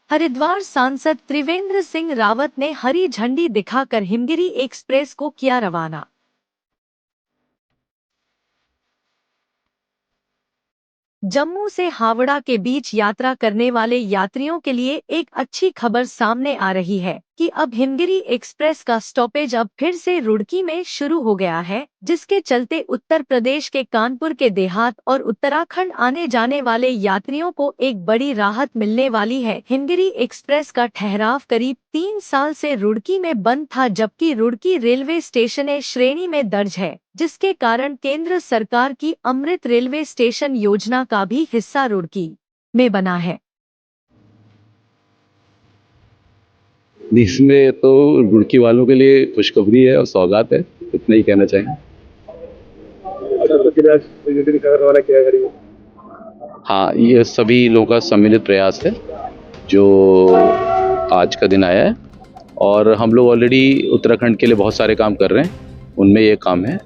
हरिद्वार सांसद त्रिवेंद्र सिंह रावत ने हरी झंडी दिखाकर हिमगिरी एक्सप्रेस को किया रवाना। जम्मू से हावड़ा के बीच यात्रा करने वाले यात्रियों के लिए एक अच्छी खबर सामने आ रही है कि अब हिमगिरी एक्सप्रेस का स्टॉपेज अब फिर से रुड़की में शुरू हो गया है, जिसके चलते उत्तर प्रदेश के कानपुर के देहात और उत्तराखंड आने जाने वाले यात्रियों को एक बड़ी राहत मिलने वाली है। हिमगिरी एक्सप्रेस का ठहराव करीब 3 साल से रुड़की में बंद था, जबकि रुड़की रेलवे स्टेशन ए श्रेणी में दर्ज है, जिसके कारण केंद्र सरकार की अमृत रेलवे स्टेशन योजना का भी हिस्सा रुड़की में बना है। इसमें तो रुड़की वालों के लिए खुशखबरी है और सौगात है, इतना ही कहना चाहेंगे। हाँ, ये सभी लोगों का सम्मिलित प्रयास है जो आज का दिन आया है, और हम लोग ऑलरेडी उत्तराखंड के लिए बहुत सारे काम कर रहे हैं, उनमें ये काम है।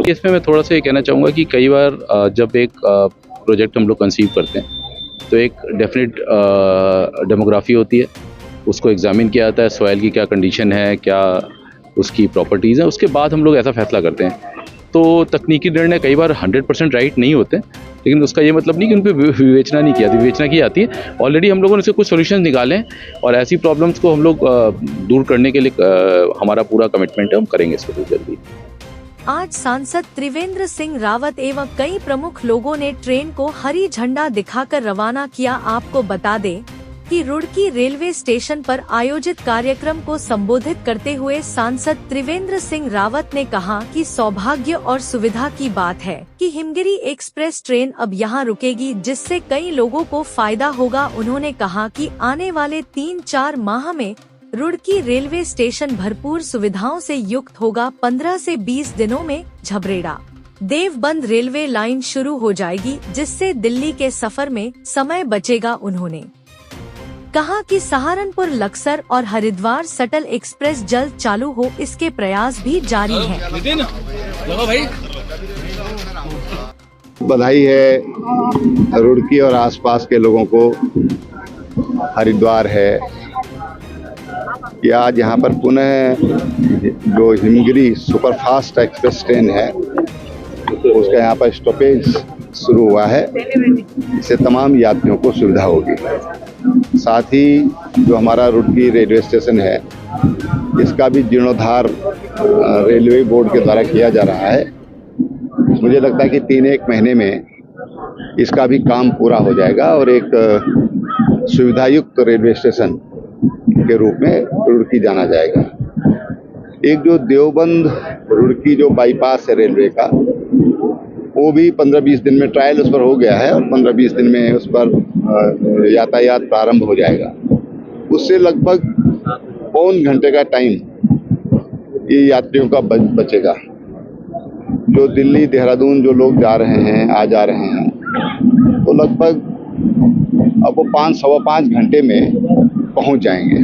इसमें मैं थोड़ा सा ये कहना चाहूँगा कि कई बार जब एक प्रोजेक्ट हम लोग कंसीव करते हैं तो एक डेफिनेट डेमोग्राफी होती है, उसको एग्जामिन किया जाता है, सॉइल की क्या कंडीशन है, क्या उसकी प्रॉपर्टीज़ हैं, उसके बाद हम लोग ऐसा फैसला करते हैं। तो तकनीकी निर्णय कई बार 100% राइट नहीं होते, लेकिन उसका ये मतलब नहीं कि उन पर विवेचना नहीं की जाती, विवेचना की जाती है। ऑलरेडी हम लोगों ने उसके कुछ सोल्यूशन निकाले हैं और ऐसी प्रॉब्लम्स को हम लोग दूर करने के लिए हमारा पूरा कमिटमेंट है, हम करेंगे इसको बहुत जल्दी। आज सांसद त्रिवेंद्र सिंह रावत एवं कई प्रमुख लोगों ने ट्रेन को हरी झंडा दिखाकर रवाना किया। आपको बता दें कि रुड़की रेलवे स्टेशन पर आयोजित कार्यक्रम को संबोधित करते हुए सांसद त्रिवेंद्र सिंह रावत ने कहा कि सौभाग्य और सुविधा की बात है कि हिमगिरी एक्सप्रेस ट्रेन अब यहां रुकेगी, जिससे कई लोगों को फायदा होगा। उन्होंने कहा कि आने वाले 3-4 माह में रुड़की रेलवे स्टेशन भरपूर सुविधाओं से युक्त होगा। 15 से 20 दिनों में झबरेड़ा देवबंद रेलवे लाइन शुरू हो जाएगी, जिससे दिल्ली के सफर में समय बचेगा। उन्होंने कहा कि सहारनपुर लक्सर और हरिद्वार शटल एक्सप्रेस जल्द चालू हो, इसके प्रयास भी जारी हैं। बधाई है रुड़की और आसपास के लोगों को, हरिद्वार है कि आज यहाँ पर पुनः जो हिमगिरी सुपरफास्ट एक्सप्रेस ट्रेन है उसका यहाँ पर स्टॉपेज शुरू हुआ है। इससे तमाम यात्रियों को सुविधा होगी। साथ ही जो हमारा रुड़की रेलवे स्टेशन है इसका भी जीर्णोद्धार रेलवे बोर्ड के द्वारा किया जा रहा है। मुझे लगता है कि 3-1 महीने में इसका भी काम पूरा हो जाएगा और एक सुविधायुक्त रेलवे स्टेशन के रूप में रुड़की जाना जाएगा। एक जो देवबंद रुड़की जो बाईपास है रेलवे का, वो भी 15-20 दिन में ट्रायल उस पर हो गया है और 15-20 दिन में उस पर यातायात प्रारंभ हो जाएगा। उससे लगभग पौन घंटे का टाइम ये यात्रियों का बचेगा। जो दिल्ली देहरादून जो लोग जा रहे हैं, आ जा रहे हैं, तो लगभग अब वो 5-5.25 घंटे में पहुंच जाएंगे।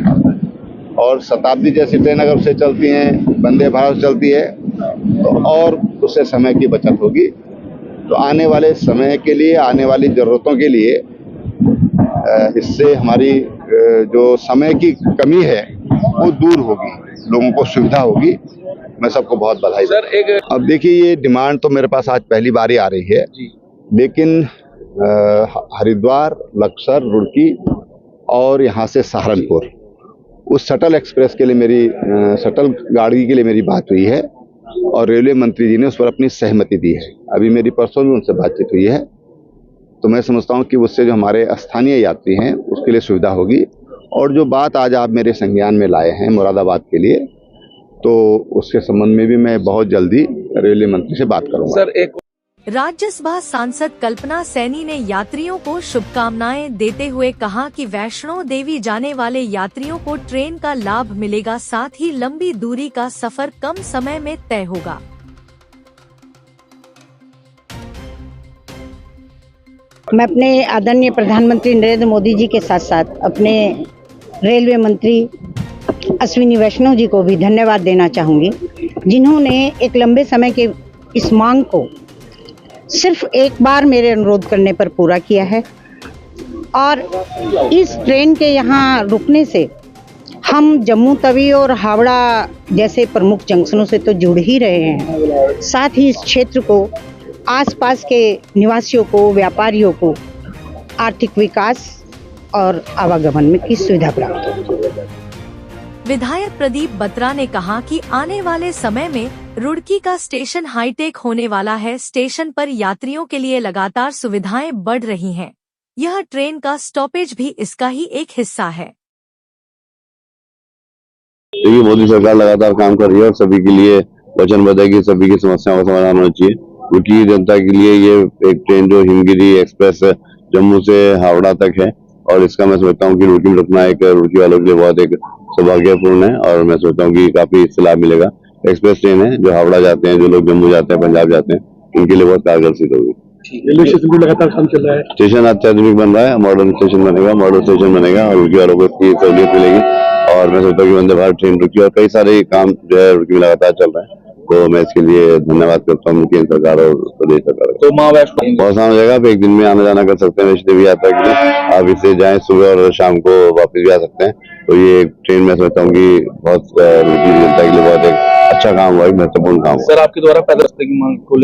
और शताब्दी जैसी ट्रेन अगर उससे चलती हैं, वंदे भारत चलती है, तो और उससे समय की बचत होगी। तो आने वाले समय के लिए, आने वाली ज़रूरतों के लिए इससे हमारी जो समय की कमी है वो दूर होगी, लोगों को सुविधा होगी। मैं सबको बहुत बधाई सर। अब देखिए, ये डिमांड तो मेरे पास आज पहली बार ही आ रही है, लेकिन हरिद्वार, लक्सर, रुड़की और यहाँ से सहारनपुर उस शटल एक्सप्रेस के लिए शटल गाड़ी के लिए मेरी बात हुई है और रेलवे मंत्री जी ने उस पर अपनी सहमति दी है। अभी मेरी परसों भी उनसे बातचीत हुई है। तो मैं समझता हूँ कि उससे जो हमारे स्थानीय यात्री हैं उसके लिए सुविधा होगी। और जो बात आज आप मेरे संज्ञान में लाए हैं मुरादाबाद के लिए, तो उसके संबंध में भी मैं बहुत जल्दी रेलवे मंत्री से बात करूँगा। सर, राज्यसभा सांसद कल्पना सैनी ने यात्रियों को शुभकामनाएं देते हुए कहा कि वैष्णो देवी जाने वाले यात्रियों को ट्रेन का लाभ मिलेगा, साथ ही लंबी दूरी का सफर कम समय में तय होगा। मैं अपने आदरणीय प्रधानमंत्री नरेंद्र मोदी जी के साथ साथ अपने रेलवे मंत्री अश्विनी वैष्णव जी को भी धन्यवाद देना चाहूँगी, जिन्होंने एक लंबे समय के इस मांग को सिर्फ एक बार मेरे अनुरोध करने पर पूरा किया है। और इस ट्रेन के यहाँ रुकने से हम जम्मू तवी और हावड़ा जैसे प्रमुख जंक्शनों से तो जुड़ ही रहे हैं, साथ ही इस क्षेत्र को, आसपास के निवासियों को, व्यापारियों को आर्थिक विकास और आवागमन में की सुविधा प्राप्त हो। विधायक प्रदीप बत्रा ने कहा कि आने वाले समय में रुड़की का स्टेशन हाईटेक होने वाला है। स्टेशन पर यात्रियों के लिए लगातार सुविधाएं बढ़ रही हैं। यह ट्रेन का स्टॉपेज भी इसका ही एक हिस्सा है। देखिए, मोदी सरकार लगातार काम कर रही है और सभी के लिए वचनबद्ध है कि सभी की समस्याओं का समाधान होना चाहिए, क्योंकि जनता के लिए ये एक ट्रेन जो हिमगिरी एक्सप्रेस जम्मू से हावड़ा तक है, और इसका मैं समझता हूँ कि रुड़की में रुकना एक रुड़की वालों के लिए बहुत एक सौभाग्यपूर्ण है, और मैं सोचता हूँ कि काफी इससे लाभ मिलेगा। एक्सप्रेस ट्रेन है, जो हावड़ा जाते हैं, जो लोग जम्मू जाते हैं, पंजाब जाते हैं, उनके लिए बहुत कारगर सिद्ध होगी। रेलवे स्टेशन भी लगातार काम चल रहा है। स्टेशन अत्याधुनिक बन रहा है, मॉडर्न स्टेशन बनेगा, मॉडर्न स्टेशन बनेगा और रुड़की वालों को इसकी सहूलियत मिलेगी। और मैं सोचता हूँ कि वंदे भारत ट्रेन रुड़की और कई सारे काम जो है रुड़की में लगातार चल रहे हैं, तो मैं इसके लिए धन्यवाद करता हूँ केंद्र सरकार और प्रदेश सरकार। तो माँ वैष्णो बहुत आसान हो जाएगा, आप एक दिन में आना जाना कर सकते हैं वैष्णो देवी यात्रा के लिए। आप इससे जाएं सुबह और शाम को वापस भी आ सकते हैं। तो ये ट्रेन मैं समझता हूँ कि बहुत रुड़की जनता के लिए बहुत एक अच्छा काम हुआ, एक महत्वपूर्ण काम हुआ। सर, आपके द्वारा पैदल रास्ते की मांग को लेकर